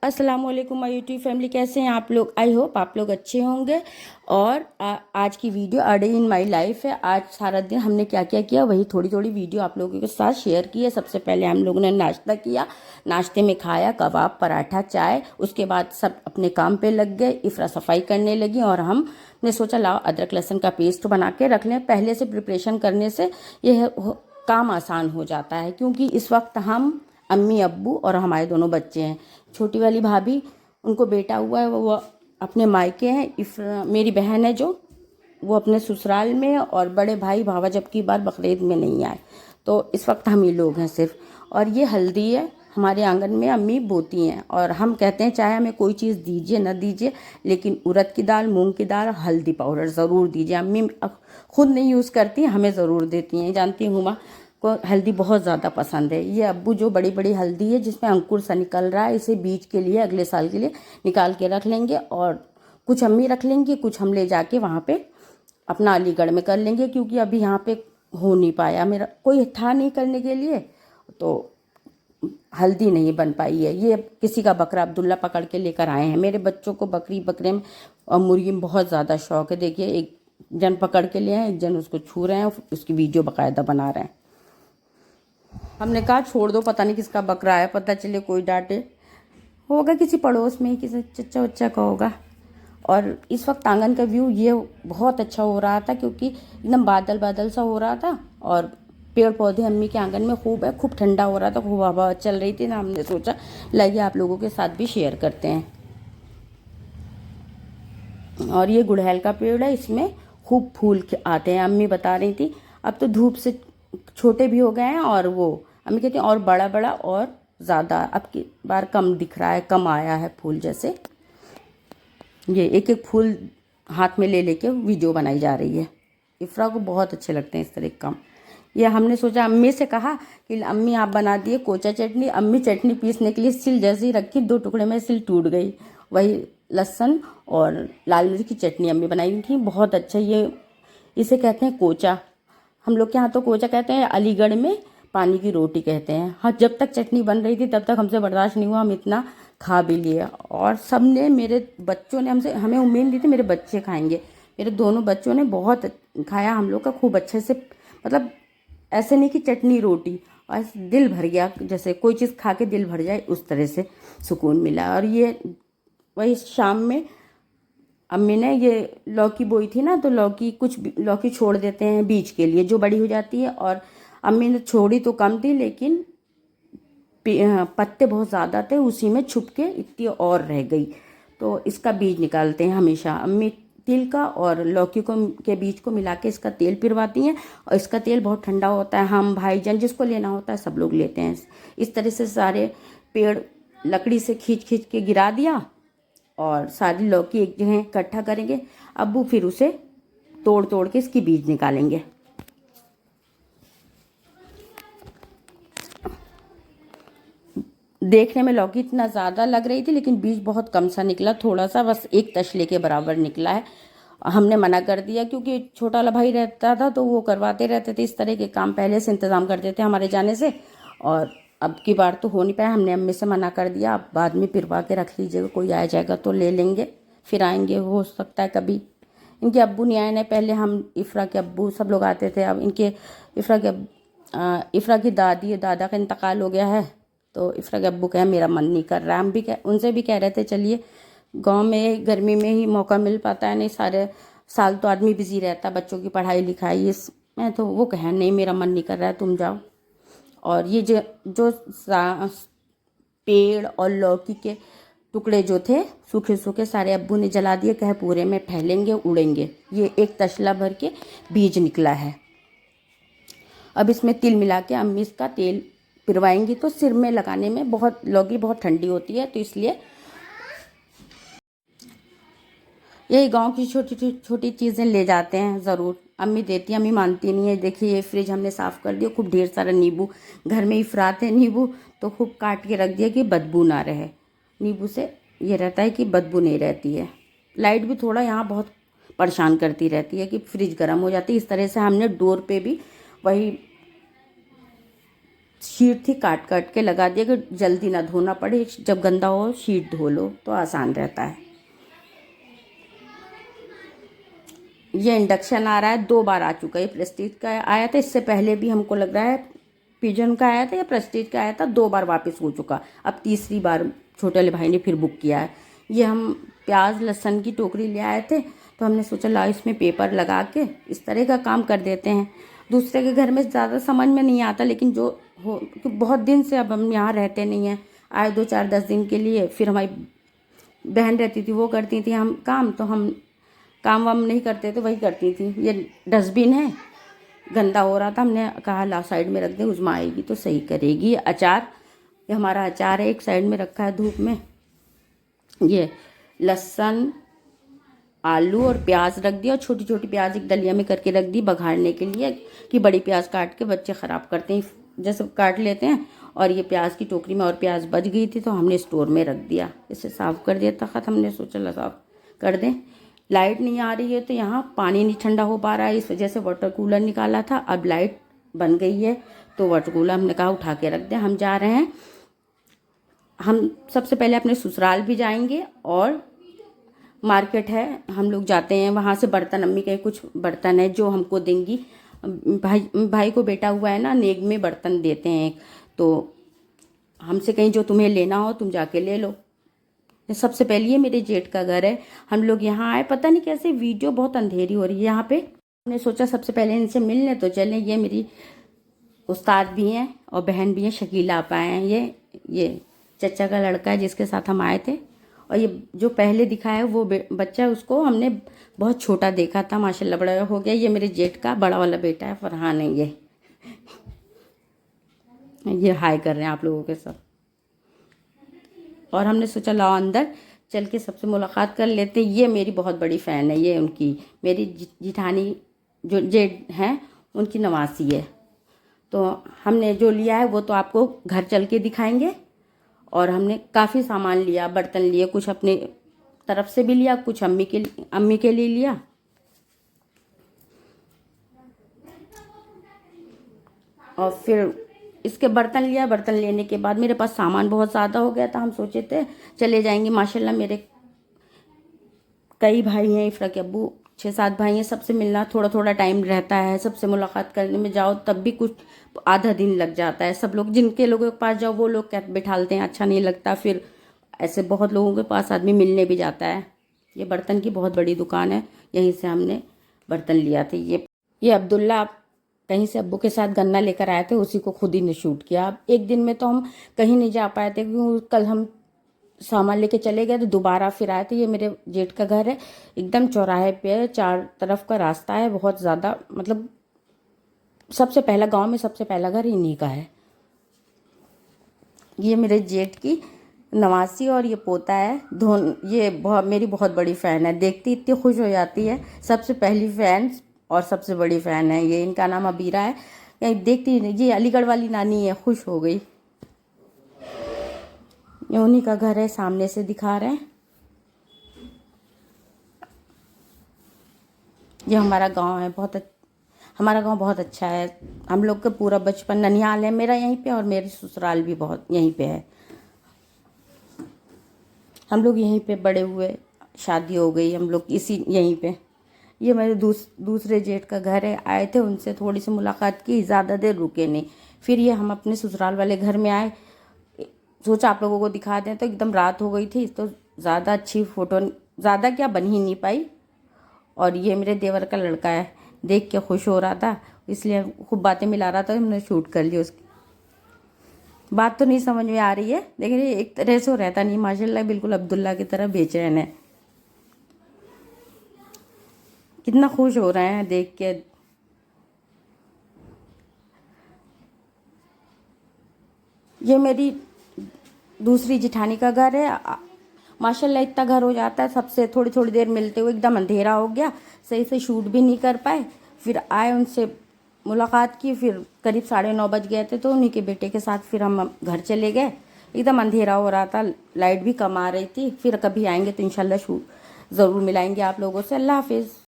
अस्सलाम वालेकुम my YouTube family, कैसे हैं आप लोग। आई होप आप लोग अच्छे होंगे। और आज की video a day in my life है। आज सारा दिन हमने क्या क्या किया वही थोड़ी थोड़ी वीडियो आप लोगों के साथ शेयर की है। सबसे पहले हम लोगों ने नाश्ता किया, नाश्ते में खाया कबाब, पराठा, चाय। उसके बाद सब अपने काम पे लग गए, इफ्रा सफाई करने लगी और हमने सोचा लाओ अदरक लहसुन का पेस्ट बना के रख लें। पहले से प्रिपरेशन करने से यह काम आसान हो जाता है, क्योंकि इस वक्त हम अम्मी अब्बू और हमारे दोनों बच्चे हैं। छोटी वाली भाभी, उनको बेटा हुआ है, वो अपने मायके हैं। मेरी बहन है जो, वो अपने ससुराल में है। और बड़े भाई भावा जब की बार बकरीद में नहीं आए, तो इस वक्त हम ही लोग हैं सिर्फ। और ये हल्दी है, हमारे आंगन में अम्मी बोती हैं। और हम कहते हैं चाहे हमें कोई चीज़ दीजिए न दीजिए, लेकिन उड़द की दाल, मूंग की दाल, हल्दी पाउडर ज़रूर दीजिए। अम्मी खुद नहीं यूज़ करती, हमें ज़रूर देती हैं। जानती हूँ माँ को हल्दी बहुत ज़्यादा पसंद है। ये अब्बू जो बड़ी बड़ी हल्दी है जिसमें अंकुर सा निकल रहा है, इसे बीज के लिए अगले साल के लिए निकाल के रख लेंगे। और कुछ अम्मी रख लेंगी, कुछ हम ले जाके वहाँ पे अपना अलीगढ़ में कर लेंगे, क्योंकि अभी यहाँ पे हो नहीं पाया, मेरा कोई था नहीं करने के लिए, तो हल्दी नहीं बन पाई है। ये किसी का बकरा अब्दुल्ला पकड़ के लेकर आए हैं। मेरे बच्चों को बकरे में और मुर्गी में बहुत ज़्यादा शौक है। देखिए, एक जन पकड़ के लिए हैं, एक जन उसको छू रहे हैं, उसकी वीडियो बाकायदा बना रहे हैं। हमने कहा छोड़ दो, पता नहीं किसका बकरा है, पता चले कोई डांटे। होगा किसी पड़ोस में ही, किसी चच्चा उच्चा का होगा। और इस वक्त आंगन का व्यू ये बहुत अच्छा हो रहा था, क्योंकि एकदम बादल बादल सा हो रहा था। और पेड़ पौधे अम्मी के आंगन में खूब है, खूब ठंडा हो रहा था, खूब हवा चल रही थी ना। हमने सोचा लाइए आप लोगों के साथ भी शेयर करते हैं। और ये गुड़हल का पेड़ है, इसमें खूब फूल आते हैं। अम्मी बता रही थी अब तो धूप से छोटे भी हो गए हैं, और वो अम्मी कहती हैं और बड़ा बड़ा और ज़्यादा, अब की बार कम दिख रहा है, कम आया है फूल। जैसे ये एक एक फूल हाथ में ले लेके वीडियो बनाई जा रही है। इफ्रा को बहुत अच्छे लगते हैं इस तरह के काम। ये हमने सोचा, अम्मी से कहा कि अम्मी आप बना दिए कोचा चटनी। अम्मी चटनी पीसने के लिए सिल जैसे ही रखी, 2 टुकड़े में सिल टूट गई। वही लहसुन और लाल मिर्च की चटनी अम्मी बनाई थी, बहुत अच्छा। ये इसे कहते हैं कोचा, हम लोग के यहाँ तो कोचा कहते हैं, अलीगढ़ में पानी की रोटी कहते हैं। हाँ, जब तक चटनी बन रही थी तब तक हमसे बर्दाश्त नहीं हुआ, हम इतना खा भी लिए। और सबने, मेरे बच्चों ने हमें उम्मीद दी थी मेरे बच्चे खाएंगे। मेरे दोनों बच्चों ने बहुत खाया हम लोग का, खूब अच्छे से। मतलब ऐसे नहीं कि चटनी रोटी, और दिल भर गया, जैसे कोई चीज़ खा के दिल भर जाए उस तरह से सुकून मिला। और ये वही शाम में अम्मी ने ये लौकी बोई थी ना, तो कुछ लौकी छोड़ देते हैं बीज के लिए, जो बड़ी हो जाती है। और अम्मी ने छोड़ी तो कम थी, लेकिन पत्ते बहुत ज़्यादा थे, उसी में छुप के इतनी और रह गई। तो इसका बीज निकालते हैं हमेशा अम्मी, तिल का और लौकी के बीज को मिला के इसका तेल पिरवाती हैं। और इसका तेल बहुत ठंडा होता है, हम भाईजान जिसको लेना होता है सब लोग लेते हैं। इस तरह से सारे पेड़ लकड़ी से खींच खींच के गिरा दिया, और सारी लौकी एक जगह इकट्ठा करेंगे। अब्बू फिर उसे तोड़ तोड़ के इसकी बीज निकालेंगे। देखने में लौकी इतना ज़्यादा लग रही थी, लेकिन बीज बहुत कम सा निकला, थोड़ा सा, बस एक तसले के बराबर निकला है। हमने मना कर दिया, क्योंकि छोटा वाला भाई रहता था तो वो करवाते रहते थे इस तरह के काम, पहले से इंतज़ाम करते थे हमारे जाने से। और अब की बार तो हो नहीं पाया, हमने अम्मी से मना कर दिया। अब बाद में पिरवा के रख लीजिएगा, कोई आ जाएगा तो ले लेंगे, फिर आएंगे, हो सकता है कभी। इनके अब्बू नहीं आए ना, पहले हम इफ्रा के अब्बू सब लोग आते थे। अब इनके इफ्रा की दादी दादा का इंतकाल हो गया है, तो इफ्रा के अब्बू कहे मेरा मन नहीं कर रहा है। हम भी उनसे भी कह रहे थे चलिए, गांव में गर्मी में ही मौका मिल पाता है, नहीं सारे साल तो आदमी बिजी रहता है, बच्चों की पढ़ाई लिखाई इसमें। तो वो कहे नहीं मेरा मन नहीं कर रहा है, तुम जाओ। और ये जो पेड़ और लौकी के टुकड़े जो थे सूखे सूखे, सारे अब्बू ने जला दिए, कहे पूरे में फैलेंगे, उड़ेंगे। ये एक तसला भर के बीज निकला है। अब इसमें तिल मिला के अम्मी इसका तेल पिरवाएंगी, तो सिर में लगाने में बहुत, लौकी बहुत ठंडी होती है, तो इसलिए यही गांव की छोटी छोटी चीज़ें ले जाते हैं ज़रूर। अम्मी देती हैं, अम्मी मानती नहीं है। देखिए ये फ्रिज हमने साफ़ कर दिया, खूब ढेर सारा नींबू, घर में ही फ्राते नींबू, तो खूब काट के रख दिया कि बदबू ना रहे। नींबू से ये रहता है कि बदबू नहीं रहती है। लाइट भी थोड़ा यहाँ बहुत परेशान करती रहती है कि फ्रिज गर्म हो जाती है। इस तरह से हमने डोर पे भी वही शीट थी, काट काट के लगा दिया कि जल्दी ना धोना पड़े, जब गंदा हो शीट धो लो तो आसान रहता है। ये इंडक्शन आ रहा है, 2 बार आ चुका है। प्रेस्टीज का आया था, इससे पहले भी हमको लग रहा है पिजन का आया था या प्रेस्टीज का आया था, 2 बार वापस हो चुका। अब तीसरी बार छोटे वाले भाई ने फिर बुक किया है। ये हम प्याज लहसुन की टोकरी ले आए थे, तो हमने सोचा लाओ इसमें पेपर लगा के इस तरह का काम कर देते हैं। दूसरे के घर में ज़्यादा समझ में नहीं आता, लेकिन जो हो बहुत दिन से अब हम यहाँ रहते नहीं हैं, आए 2-4-10 दिन के लिए। फिर हमारी बहन रहती थी, वो करती थी हम काम, तो हम काम वाम नहीं करते थे, वही करती थी। ये डस्टबिन है, गंदा हो रहा था, हमने कहा ला साइड में रख दे, उजमा आएगी तो सही करेगी। अचार, ये हमारा अचार है, एक साइड में रखा है धूप में। ये लहसुन, आलू और प्याज रख दिया, और छोटी छोटी प्याज एक दलिया में करके रख दी बघाड़ने के लिए, कि बड़ी प्याज काट के बच्चे ख़राब करते हैं जैसे काट लेते हैं। और ये प्याज की टोकरी में और प्याज बच गई थी, तो हमने स्टोर में रख दिया। इसे साफ़ कर दिया तख़त, हमने सोचा साफ़ कर दें। लाइट नहीं आ रही है, तो यहाँ पानी नहीं ठंडा हो पा रहा है, इस वजह से वाटर कूलर निकाला था। अब लाइट बन गई है, तो वाटर कूलर हमने कहा उठा के रख दें। हम जा रहे हैं, हम सबसे पहले अपने ससुराल भी जाएंगे, और मार्केट है, हम लोग जाते हैं वहाँ से बर्तन, अम्मी के कुछ बर्तन है जो हमको देंगी। भाई को बेटा हुआ है ना, नेग में बर्तन देते हैं, तो हमसे कहीं जो तुम्हें लेना हो तुम जाके ले लो। सबसे पहले ये मेरे जेठ का घर है, हम लोग यहाँ आए, पता नहीं कैसे वीडियो बहुत अंधेरी हो रही है यहाँ पे। हमने सोचा सबसे पहले इनसे मिलने तो चलें। ये मेरी उस्ताद भी हैं और बहन भी हैं, शकीला आपा हैं। ये चचा का लड़का है जिसके साथ हम आए थे। और ये जो पहले दिखा है वो बच्चा, उसको हमने बहुत छोटा देखा था, माशाल्लाह बड़ा हो गया। ये मेरे जेठ का बड़ा वाला बेटा है, फरहान है। ये हाय कर रहे हैं आप लोगों के साथ। और हमने सोचा लाओ अंदर चल के सबसे मुलाकात कर लेते। ये मेरी बहुत बड़ी फ़ैन है, ये उनकी, मेरी जिठानी जो जेठ हैं उनकी नवासी है। तो हमने जो लिया है वो तो आपको घर चल के दिखाएंगे। और हमने काफ़ी सामान लिया, बर्तन लिए, कुछ अपने तरफ से भी लिया, कुछ अम्मी के लिए लिया। और फिर इसके बर्तन लिया। बर्तन लेने के बाद मेरे पास सामान बहुत ज़्यादा हो गया था, हम सोचे थे चले जाएंगे। माशाल्लाह मेरे कई भाई हैं, इफ्रा के अब्बू 6-7 भाई हैं, सबसे मिलना थोड़ा थोड़ा टाइम रहता है, सबसे मुलाकात करने में जाओ तब भी कुछ आधा दिन लग जाता है। सब लोग जिनके लोगों के पास जाओ वो लोग क्या बिठालते हैं, अच्छा नहीं लगता। फिर ऐसे बहुत लोगों के पास आदमी मिलने भी जाता है। ये बर्तन की बहुत बड़ी दुकान है, यहीं से हमने बर्तन लिया था। ये अब्दुल्ला कहीं से अब्बू के साथ गन्ना लेकर आए थे, उसी को खुद ही ने शूट किया। अब एक दिन में तो हम कहीं नहीं जा पाए थे, क्योंकि कल हम सामान लेके चले गए तो दोबारा फिर आए थे। ये मेरे जेठ का घर है, एकदम चौराहे पे है, 4 तरफ का रास्ता है, बहुत ज़्यादा, मतलब सबसे पहला गांव में सबसे पहला घर इन्हीं का है। ये मेरे जेठ की नवासी और ये पोता है ये मेरी बहुत बड़ी फ़ैन है, देखती इतनी खुश हो जाती है। सबसे पहली फ़ैन और सबसे बड़ी फ़ैन है ये, इनका नाम अबीरा है। देखती ये अलीगढ़ वाली नानी है, खुश हो गई। ये उन्हीं का घर है, सामने से दिखा रहे हैं। ये हमारा गांव है, हमारा गांव बहुत अच्छा है। हम लोग का पूरा बचपन, ननिहाल है मेरा यहीं पे, और मेरे ससुराल भी बहुत यहीं पे है। हम लोग यहीं पे बड़े हुए, शादी हो गई हम लोग यहीं पे। ये मेरे दूसरे जेठ का घर है, आए थे, उनसे थोड़ी सी मुलाकात की, ज़्यादा देर रुके नहीं। फिर ये हम अपने ससुराल वाले घर में आए, सोचा आप लोगों को दिखा दें, तो एकदम रात हो गई थी, तो ज़्यादा अच्छी फ़ोटो, ज़्यादा क्या बन ही नहीं पाई। और ये मेरे देवर का लड़का है, देख के खुश हो रहा था, इसलिए खूब बातें मिला रहा था, हमने शूट कर लिया। उसकी बात तो नहीं समझ में आ रही है, लेकिन ये एक तरह से रहता नहीं, माशाल्लाह बिल्कुल अब्दुल्ला की तरह बेचैन है। कितना खुश हो रहे हैं देख के। ये मेरी दूसरी जिठानी का घर है। माशाल्लाह इतना घर हो जाता है, सबसे थोड़ी थोड़ी देर मिलते हुए एकदम अंधेरा हो गया, सही से शूट भी नहीं कर पाए। फिर आए, उनसे मुलाकात की, फिर करीब 9:30 बज गए थे, तो उन्हीं के बेटे के साथ फिर हम घर चले गए। एकदम अंधेरा हो रहा था, लाइट भी कम आ रही थी। फिर कभी आएंगे तो इंशाल्लाह शूट ज़रूर मिलाएंगे आप लोगों से। अल्लाह हाफिज़।